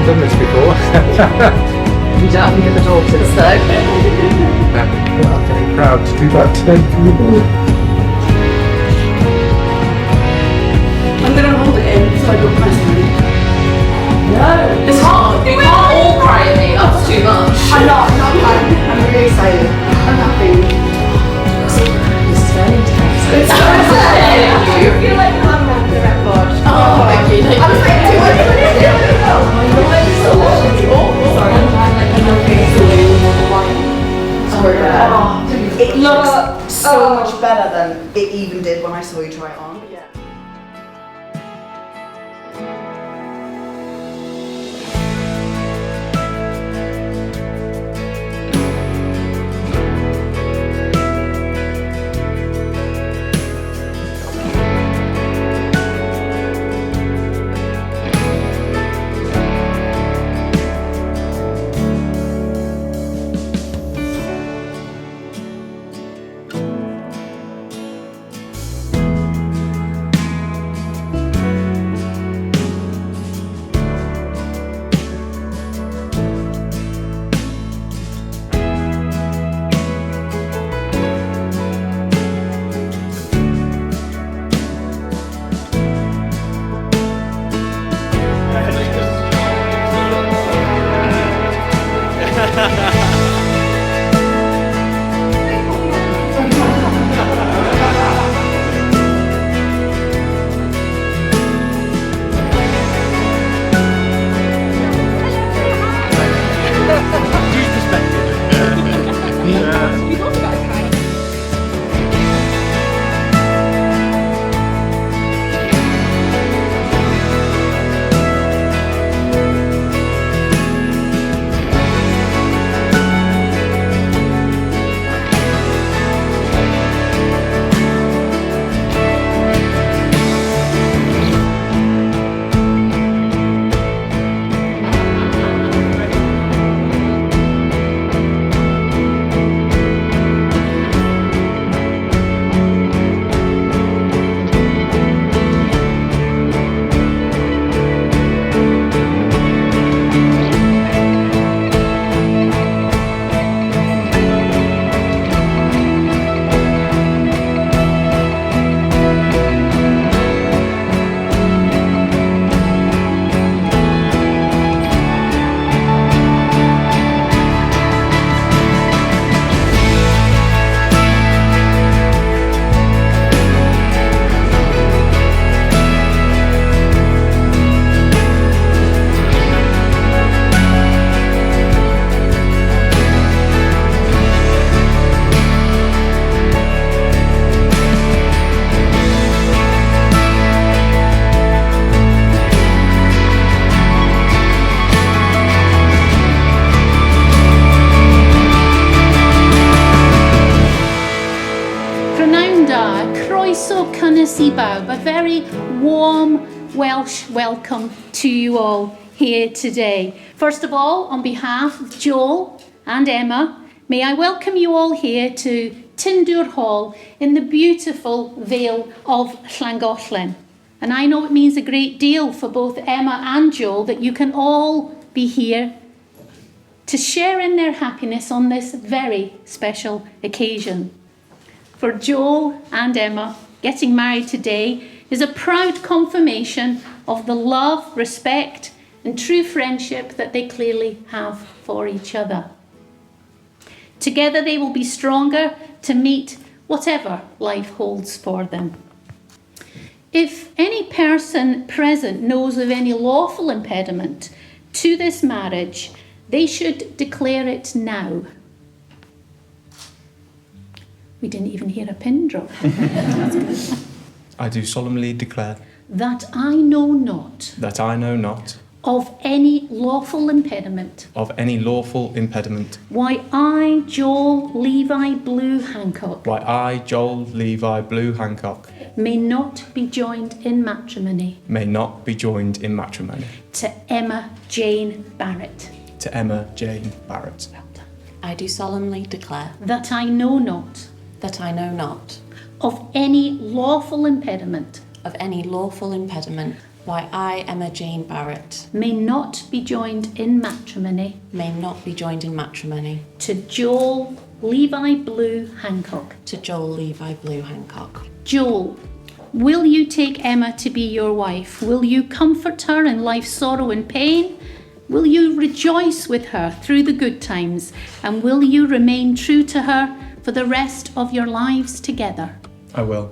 haven't done this before. You don't have any other daughters though. I'm very proud to do that today for you. I'm going to hold it in so I don't press me. No. It's hard. You can't all cry at me. That's too much. I'm not crying. I'm really excited. I'm happy. This is very intense. It's so exciting. You feel like I'm on the record. Oh, thank you. I was like, do what you do. It looks so much better than it even did when I saw you try it on. A very warm Welsh welcome to you all here today. First of all, on behalf of Joel and Emma, may I welcome you all here to Tyn Dwr Hal in the beautiful Vale of Llangollen. And I know it means a great deal for both Emma and Joel that you can all be here to share in their happiness on this very special occasion. For Joel and Emma, getting married today is a proud confirmation of the love, respect, and true friendship that they clearly have for each other. Together they will be stronger to meet whatever life holds for them. If any person present knows of any lawful impediment to this marriage, they should declare it now. We didn't even hear a pin drop. I do solemnly declare that I know not of any lawful impediment why I, Joel Levi Blue Hancock, may not be joined in matrimony to Emma Jane Barrett. Well done. I do solemnly declare that I know not of any lawful impediment why I, Emma Jane Barrett, may not be joined in matrimony may not be joined in matrimony to Joel Levi Blue Hancock. to Joel Levi Blue Hancock. Joel, will you take Emma to be your wife? Will you comfort her in life's sorrow and pain? Will you rejoice with her through the good times? And will you remain true to her for the rest of your lives together? I will.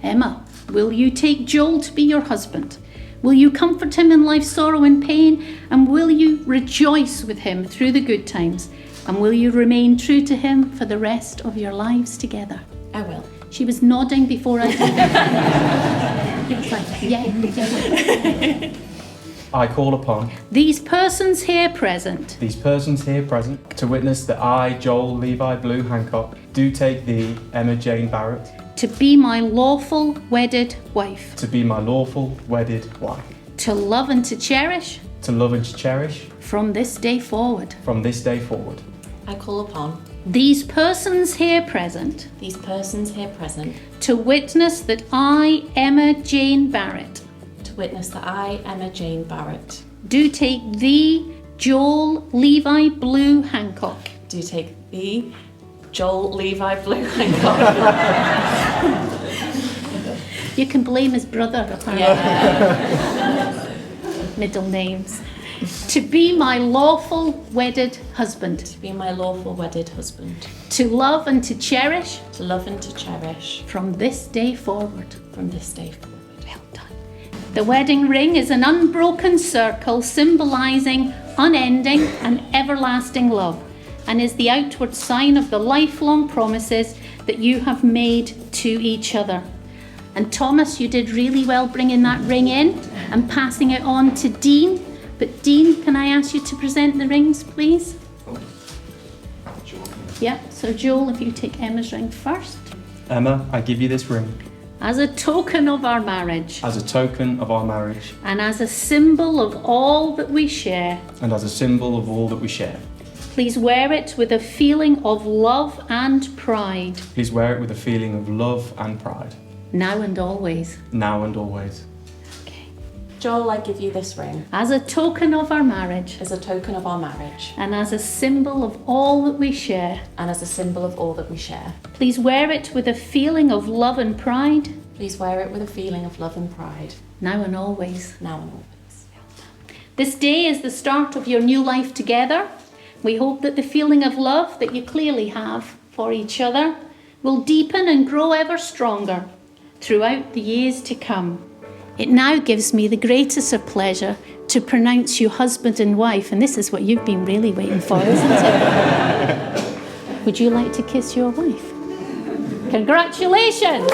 Emma, will you take Joel to be your husband? Will you comfort him in life's sorrow and pain? And will you rejoice with him through the good times? And will you remain true to him for the rest of your lives together? I will. She was nodding before I did it. It's like, yeah. I call upon These persons here present these persons here present to witness that I, Joel Levi Blue Hancock, do take thee, Emma Jane Barrett, to be my lawful wedded wife, to be my lawful wedded wife, to love and to cherish to love and to cherish from this day forward. from this day forward. I call upon These persons here present these persons here present to witness that I, Emma Jane Barrett, to witness that I, Emma Jane Barrett, do take thee, Joel Levi Blue Hancock, do take thee, Joel Levi Blue Hancock. you can blame his brother apparently. Yeah. Middle names, to be my lawful wedded husband, To be my lawful wedded husband, to love and to cherish to love and to cherish from this day forward. from this day forward. Well done. The wedding ring is an unbroken circle symbolising unending and everlasting love, and is the outward sign of the lifelong promises that you have made to each other. And Thomas, you did really well bringing that ring in and passing it on to Dean. But Dean, can I ask you to present the rings, please? Yeah, so Joel, if you take Emma's ring first. Emma, I give you this ring As a token of our marriage, as a token of our marriage and as a symbol of all that we share, and as a symbol of all that we share. please wear it with a feeling of love and pride, Please wear it with a feeling of love and pride, now and always. now and always. Okay. Joel, I give you this ring As a token of our marriage, as a token of our marriage and as a symbol of all that we share, and as a symbol of all that we share. please wear it with a feeling of love and pride, Please wear it with a feeling of love and pride, now and always. now and always. This day is the start of your new life together. We hope that the feeling of love that you clearly have for each other will deepen and grow ever stronger throughout the years to come. It now gives me the greatest of pleasure to pronounce you husband and wife, and this is what you've been really waiting for, isn't it? Would you like to kiss your wife? Congratulations!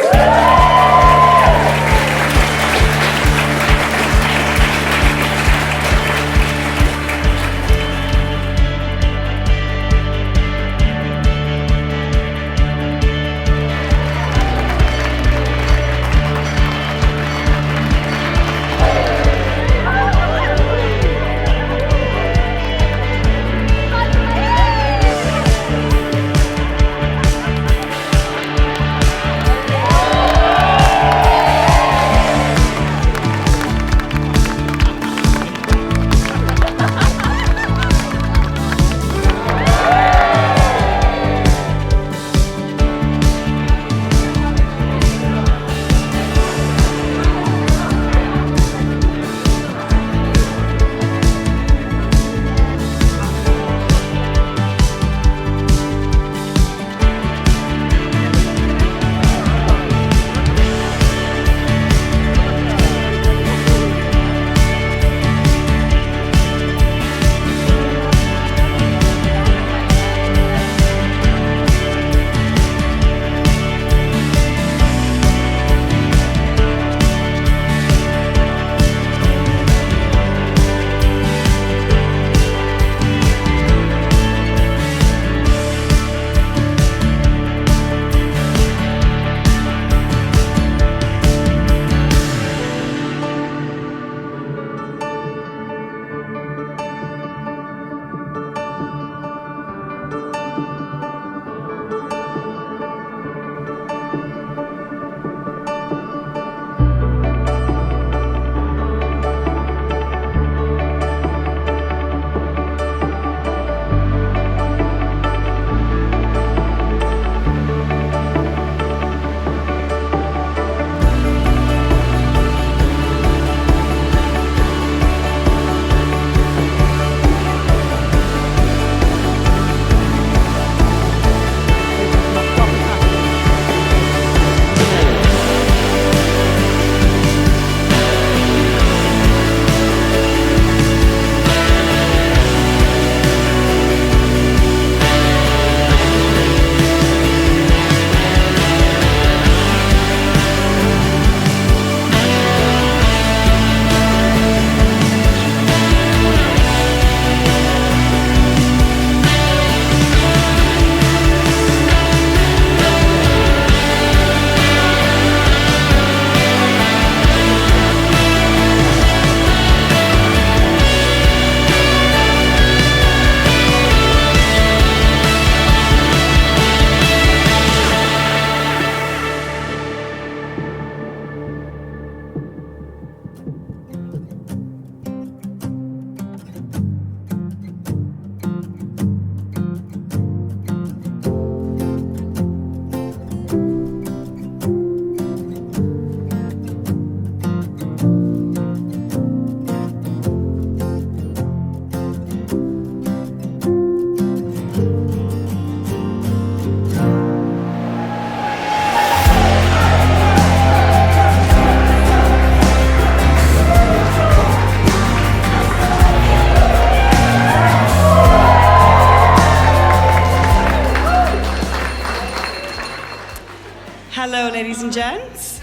ladies and gents.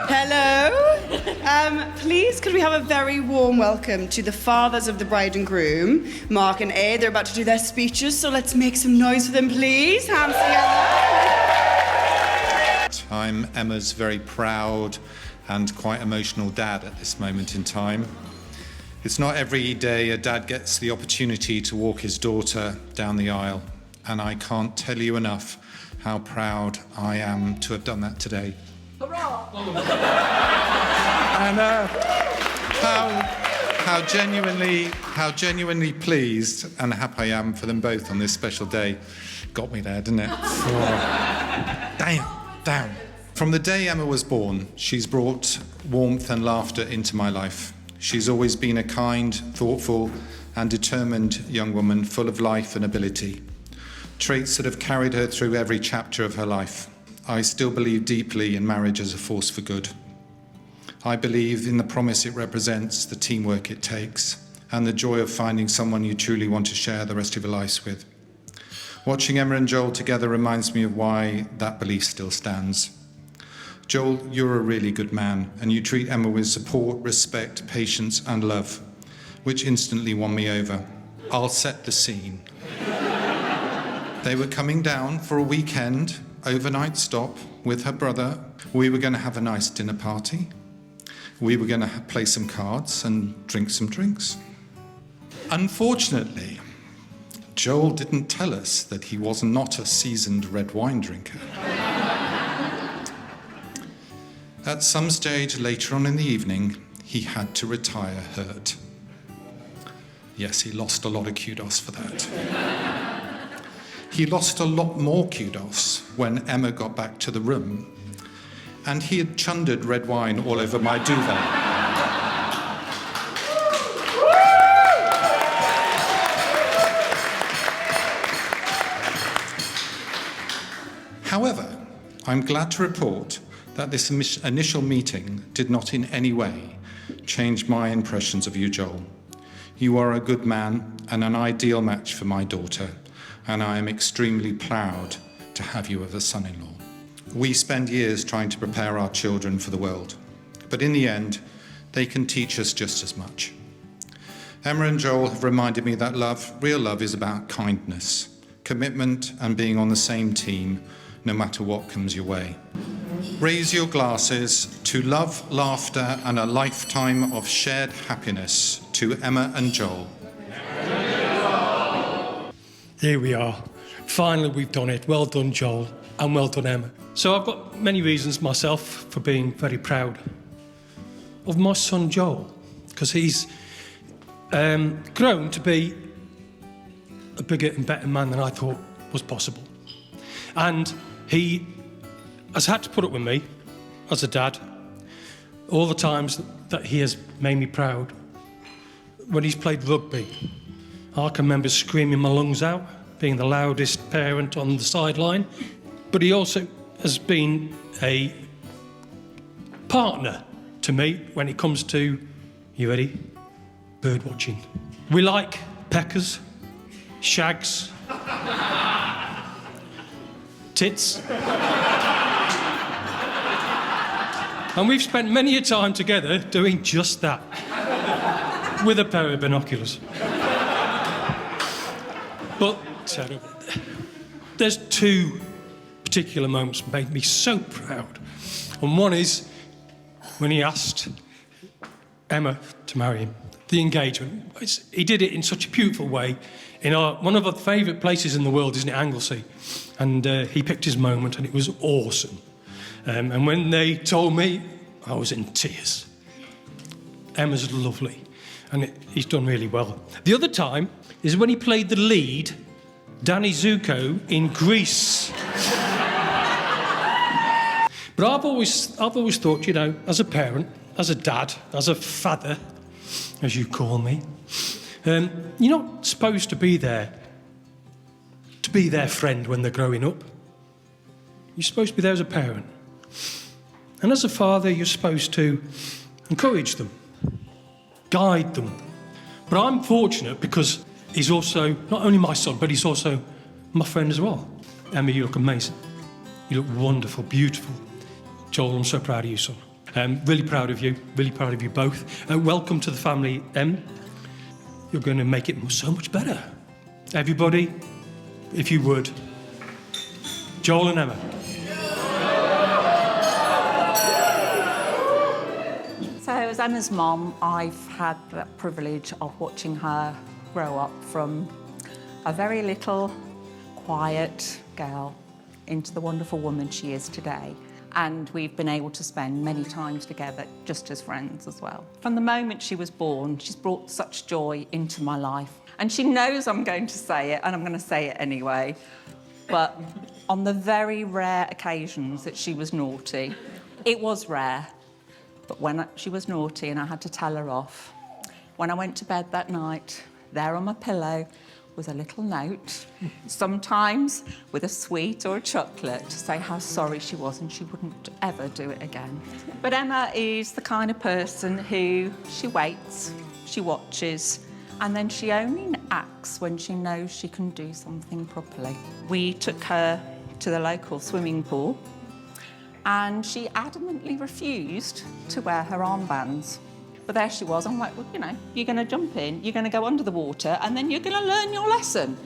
Hello. Please, could we have a very warm welcome to the fathers of the bride and groom, Mark and A. They're about to do their speeches, so let's make some noise for them, please. Hands together. I'm Emma's very proud and quite emotional dad at this moment in time. It's not every day a dad gets the opportunity to walk his daughter down the aisle, and I can't tell you enough how proud I am to have done that today. And how genuinely pleased and happy I am for them both on this special day. Got me there, didn't it? Damn. From the day Emma was born, she's brought warmth and laughter into my life. She's always been a kind, thoughtful, and determined young woman full of life and ability. Traits that have carried her through every chapter of her life. I still believe deeply in marriage as a force for good. I believe in the promise it represents, the teamwork it takes, and the joy of finding someone you truly want to share the rest of your lives with. Watching Emma and Joel together reminds me of why that belief still stands. Joel, you're a really good man, and you treat Emma with support, respect, patience, and love, which instantly won me over. I'll set the scene. They were coming down for a weekend, overnight stop with her brother. We were going to have a nice dinner party. We were going to play some cards and drink some drinks. Unfortunately, Joel didn't tell us that he was not a seasoned red wine drinker. At some stage later on in the evening, he had to retire hurt. Yes, he lost a lot of kudos for that. He lost a lot more kudos when Emma got back to the room, and he had chundered red wine all over my duvet. However, I'm glad to report that this initial meeting did not in any way change my impressions of you, Joel. You are a good man and an ideal match for my daughter, and I am extremely proud to have you as a son-in-law. We spend years trying to prepare our children for the world, but in the end, they can teach us just as much. Emma and Joel have reminded me that love, real love, is about kindness, commitment, and being on the same team, no matter what comes your way. Raise your glasses to love, laughter, and a lifetime of shared happiness to Emma and Joel. Here we are. Finally, we've done it. Well done, Joel, and well done, Emma. So I've got many reasons myself for being very proud of my son, Joel, because he's grown to be a bigger and better man than I thought was possible. And he has had to put up with me as a dad all the times that he has made me proud. When he's played rugby, I can remember screaming my lungs out, being the loudest parent on the sideline. But he also has been a partner to me when it comes to, you ready? Bird watching. We like peckers, shags, tits. And we've spent many a time together doing just that, with a pair of binoculars. But there's two particular moments that made me so proud. And one is when he asked Emma to marry him, the engagement. He did it in such a beautiful way. In one of our favourite places in the world, isn't it, Anglesey? And he picked his moment, and it was awesome. And when they told me, I was in tears. Emma's lovely, and he's done really well. The other time is when he played the lead, Danny Zuko, in Grease. But I've always thought, you know, as a parent, as a dad, as a father, as you call me, you're not supposed to be their friend when they're growing up. You're supposed to be there as a parent. And as a father, you're supposed to encourage them, guide them. But I'm fortunate because he's also not only my son, but he's also my friend as well. Emma, you look amazing. You look wonderful, beautiful. Joel, I'm so proud of you, son. Really proud of you both. Welcome to the family, Em. You're going to make it so much better. Everybody, if you would. Joel and Emma. So as Emma's mum, I've had the privilege of watching her grow up from a very little, quiet girl into the wonderful woman she is today. And we've been able to spend many times together just as friends as well. From the moment she was born, she's brought such joy into my life. And she knows I'm going to say it, and I'm going to say it anyway. But on the very rare occasions that she was naughty, it was rare, but when she was naughty and I had to tell her off, when I went to bed that night, there on my pillow was a little note, sometimes with a sweet or a chocolate, to say how sorry she was and she wouldn't ever do it again. But Emma is the kind of person who she waits, she watches, and then she only acts when she knows she can do something properly. We took her to the local swimming pool and she adamantly refused to wear her armbands. But there she was. I'm like, well, you know, you're going to jump in, you're going to go under the water, and then you're going to learn your lesson.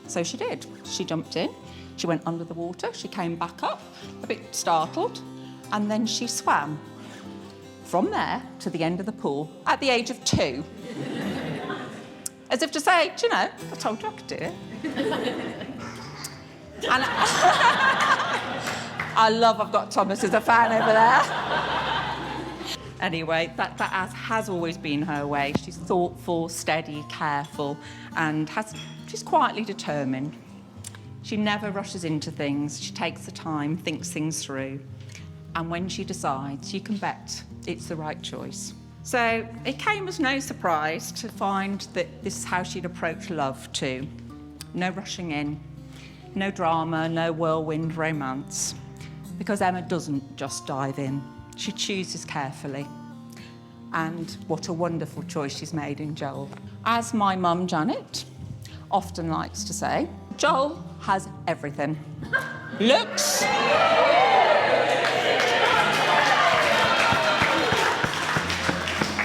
So she did. She jumped in, she went under the water, she came back up, a bit startled, and then she swam from there to the end of the pool at the age of 2. As if to say, do you know, I told you I could do it. And I love I've got Thomas as a fan over there. Anyway, that has always been her way. She's thoughtful, steady, careful, and she's quietly determined. She never rushes into things. She takes the time, thinks things through, and when she decides, you can bet it's the right choice. So it came as no surprise to find that this is how she'd approach love too. No rushing in, no drama, no whirlwind romance, because Emma doesn't just dive in. She chooses carefully. And what a wonderful choice she's made in Joel. As my mum, Janet, often likes to say, Joel has everything. Looks,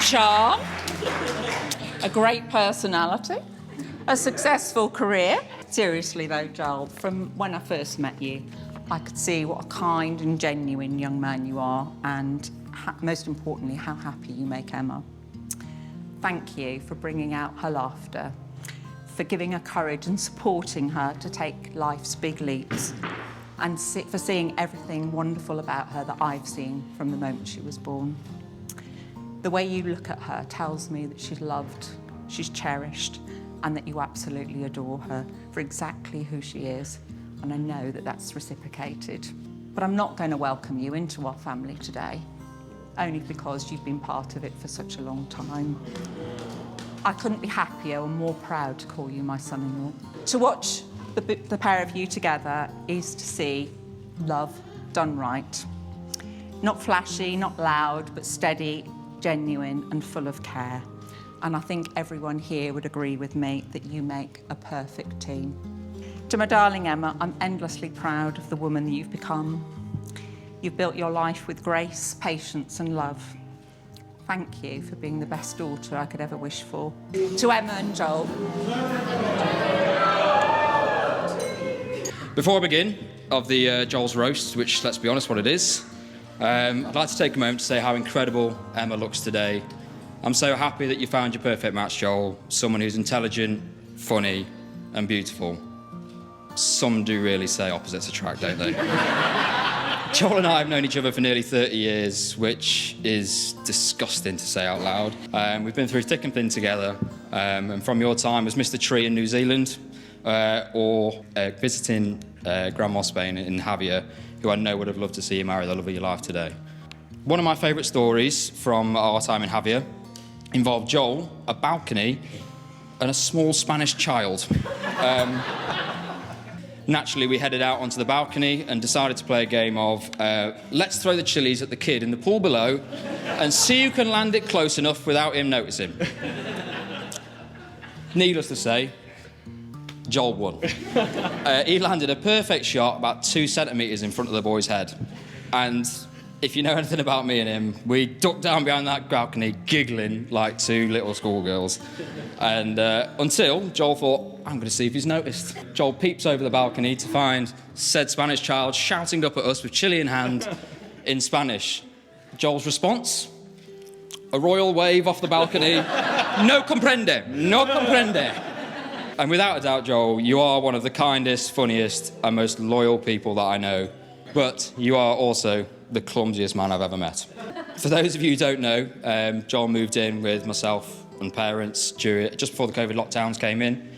charm, a great personality, a successful career. Seriously though, Joel, from when I first met you, I could see what a kind and genuine young man you are, and most importantly, how happy you make Emma. Thank you for bringing out her laughter, for giving her courage and supporting her to take life's big leaps, and for seeing everything wonderful about her that I've seen from the moment she was born. The way you look at her tells me that she's loved, she's cherished, and that you absolutely adore her for exactly who she is. And I know that that's reciprocated. But I'm not going to welcome you into our family today, only because you've been part of it for such a long time. I couldn't be happier or more proud to call you my son-in-law. To watch the pair of you together is to see love done right. Not flashy, not loud, but steady, genuine, and full of care. And I think everyone here would agree with me that you make a perfect team. To my darling Emma, I'm endlessly proud of the woman that you've become. You've built your life with grace, patience, and love. Thank you for being the best daughter I could ever wish for. To Emma and Joel. Before I begin of the Joel's roast, which, let's be honest, what it is, I'd like to take a moment to say how incredible Emma looks today. I'm so happy that you found your perfect match, Joel. Someone who's intelligent, funny, and beautiful. Some do really say opposites attract, don't they? Joel and I have known each other for nearly 30 years, which is disgusting to say out loud. We've been through thick and thin together, and from your time as Mr. Tree in New Zealand, or visiting Grandma Spain in Javier, who I know would have loved to see you marry the love of your life today. One of my favourite stories from our time in Javier involved Joel, a balcony, and a small Spanish child. Naturally, we headed out onto the balcony and decided to play a game of let's throw the chilies at the kid in the pool below and see who can land it close enough without him noticing. Needless to say, Joel won. He landed a perfect shot about 2 centimetres in front of the boy's head. And if you know anything about me and him, we ducked down behind that balcony giggling like two little schoolgirls. And until Joel thought, I'm going to see if he's noticed. Joel peeps over the balcony to find said Spanish child shouting up at us with chili in hand in Spanish. Joel's response? A royal wave off the balcony. No comprende, no comprende. And without a doubt, Joel, you are one of the kindest, funniest, and most loyal people that I know. But you are also the clumsiest man I've ever met. For those of you who don't know, Joel moved in with myself and parents just before the COVID lockdowns came in.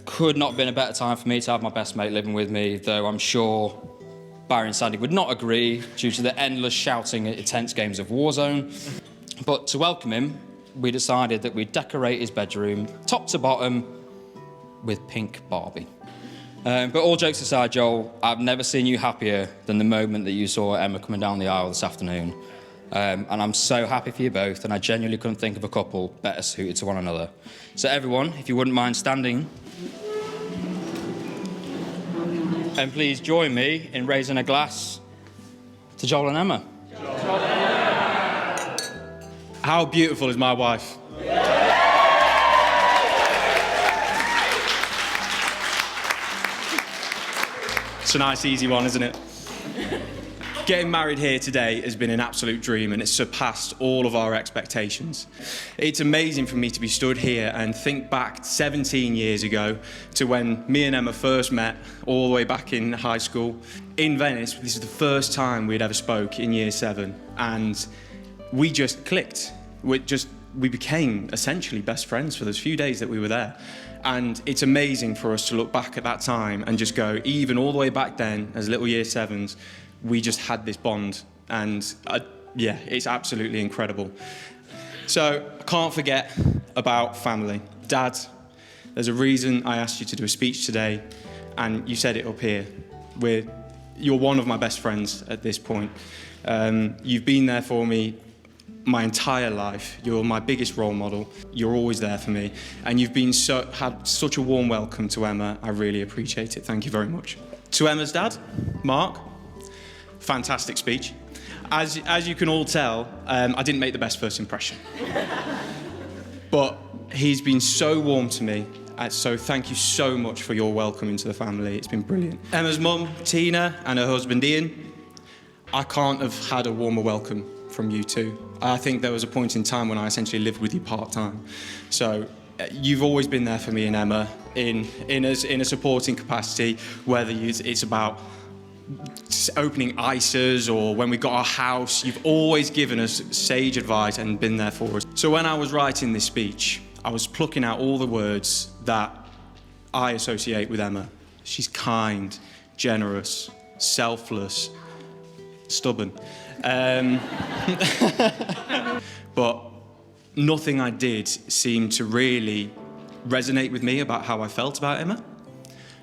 Could not have been a better time for me to have my best mate living with me, though I'm sure Barry and Sandy would not agree due to the endless shouting at intense games of Warzone. But to welcome him, we decided that we'd decorate his bedroom, top to bottom, with pink Barbie. But all jokes aside, Joel, I've never seen you happier than the moment that you saw Emma coming down the aisle this afternoon. And I'm so happy for you both, and I genuinely couldn't think of a couple better suited to one another. So everyone, if you wouldn't mind standing, and please join me in raising a glass to Joel and Emma. How beautiful is my wife? It's a nice, easy one, isn't it? Getting married here today has been an absolute dream, and it's surpassed all of our expectations. It's amazing for me to be stood here and think back 17 years ago to when me and Emma first met, all the way back in high school. In Venice, this is the first time we'd ever spoke in year 7, and we just clicked. We became essentially best friends for those few days that we were there. And it's amazing for us to look back at that time and just go, even all the way back then, as little year 7s, we just had this bond. And yeah, it's absolutely incredible. So I can't forget about family. Dad, there's a reason I asked you to do a speech today, and you said it up here. You're one of my best friends at this point. You've been there for me my entire life. You're my biggest role model. You're always there for me. And you've had such a warm welcome to Emma. I really appreciate it. Thank you very much. To Emma's dad, Mark, fantastic speech. As you can all tell, I didn't make the best first impression. But he's been so warm to me. So thank you so much for your welcome into the family. It's been brilliant. Emma's mum, Tina, and her husband, Ian, I can't have had a warmer welcome from you two. I think there was a point in time when I essentially lived with you part-time. So you've always been there for me and Emma in a supporting capacity, whether it's about opening ISAs or when we got our house. You've always given us sage advice and been there for us. So when I was writing this speech, I was plucking out all the words that I associate with Emma. She's kind, generous, selfless, stubborn. But nothing I did seemed to really resonate with me about how I felt about Emma.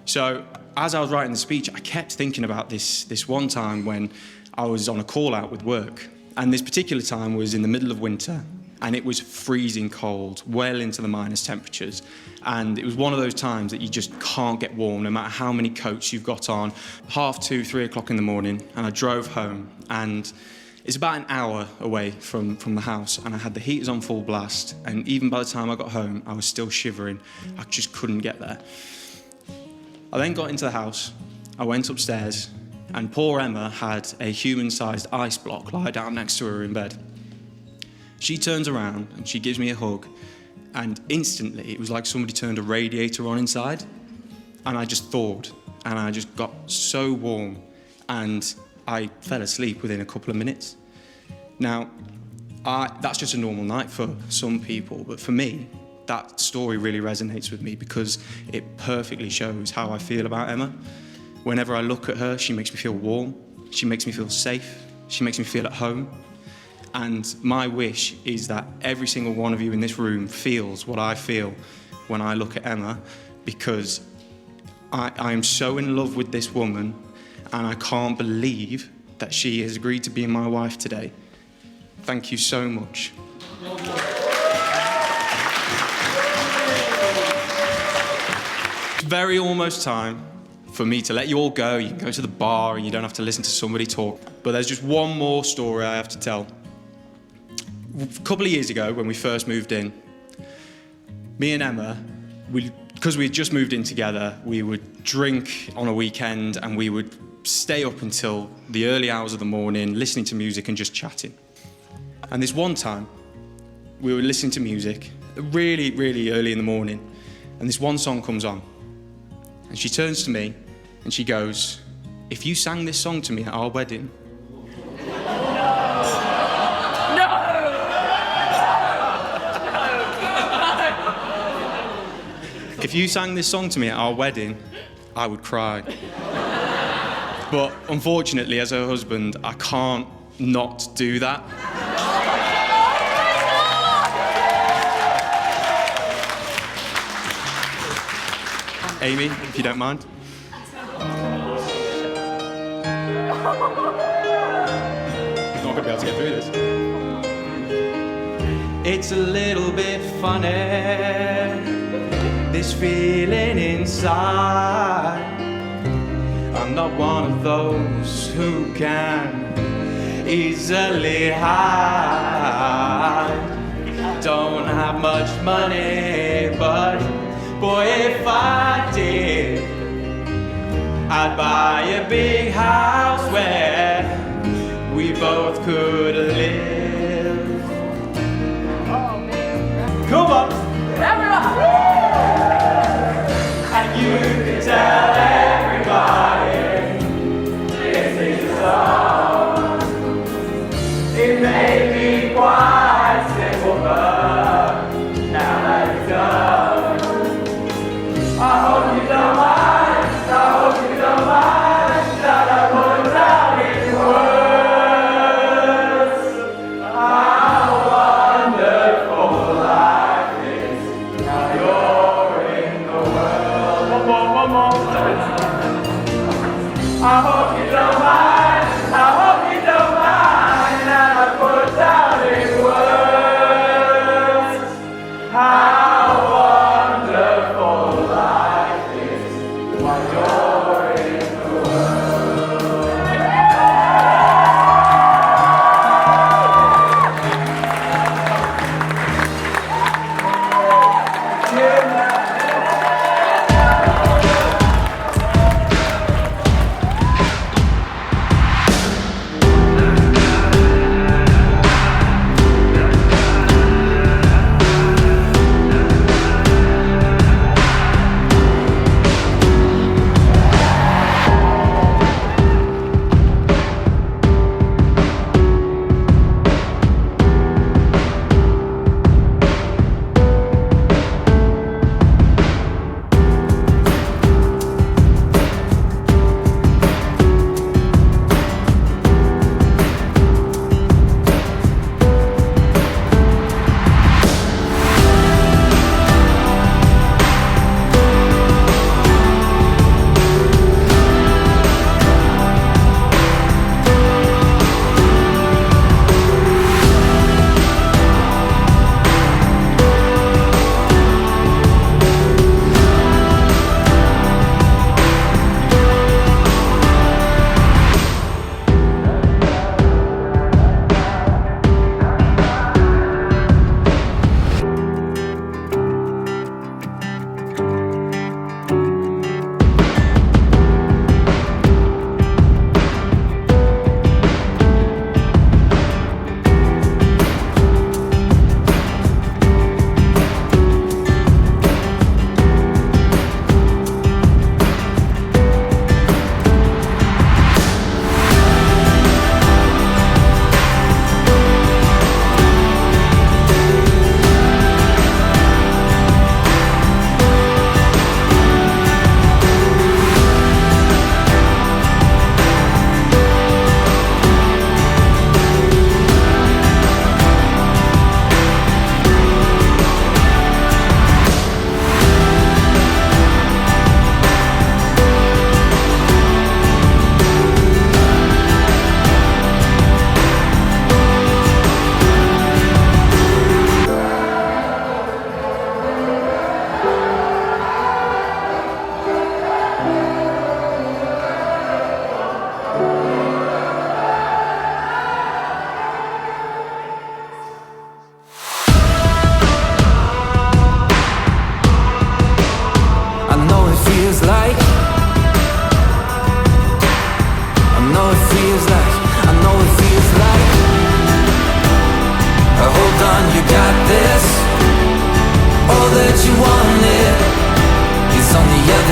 So as I was writing the speech, I kept thinking about this one time when I was on a call out with work. And this particular time was in the middle of winter, and it was freezing cold, well into the minus temperatures. And it was one of those times that you just can't get warm, no matter how many coats you've got on. 2:30, 3 o'clock in the morning, and I drove home, and it's about an hour away from the house, and I had the heaters on full blast, and even by the time I got home, I was still shivering. I just couldn't get there. I then got into the house, I went upstairs, and poor Emma had a human-sized ice block lie down next to her in bed. She turns around and she gives me a hug, and instantly it was like somebody turned a radiator on inside, and I just thawed, and I just got so warm, and I fell asleep within a couple of minutes. Now, that's just a normal night for some people, but for me, that story really resonates with me because it perfectly shows how I feel about Emma. Whenever I look at her, she makes me feel warm, she makes me feel safe, she makes me feel at home. And my wish is that every single one of you in this room feels what I feel when I look at Emma, because I am so in love with this woman, and I can't believe that she has agreed to be my wife today. Thank you so much. It's very almost time for me to let you all go. You can go to the bar and you don't have to listen to somebody talk. But there's just one more story I have to tell. A couple of years ago, when we first moved in, me and Emma, because we had just moved in together, we would drink on a weekend and we would stay up until the early hours of the morning, listening to music and just chatting. And this one time, we were listening to music really, really early in the morning, and this one song comes on. And she turns to me and she goes, "If you sang this song to me at our wedding..." "If you sang this song to me at our wedding, I would cry." But unfortunately, as her husband, I can't not do that. Amy, if you don't mind. Not gonna be able to get through this. It's a little bit funny, this feeling inside. I'm not one of those who can easily hide. Don't have much money, but boy, if I did, I'd buy a big house where we both could live. Come on! Everyone! And you can tell everybody this is a song. It may be quite simple, but now that it's done, I hope you don't mind, I hope you don't mind that I put down in words how wonderful life is while you're in the world. One more. I hope you don't mind, I hope you don't mind that I put down in words how wonderful life is while you're in the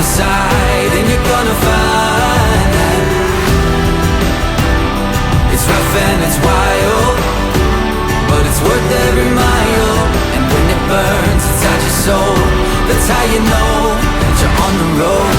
inside, and you're gonna find that it's rough and it's wild, but it's worth every mile. And when it burns inside your soul, that's how you know that you're on the road.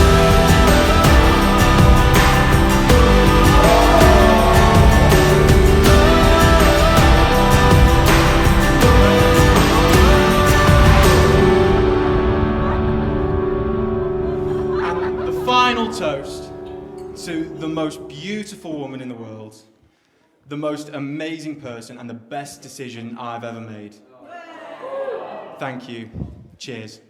Final toast to the most beautiful woman in the world, the most amazing person, and the best decision I've ever made. Thank you. Cheers.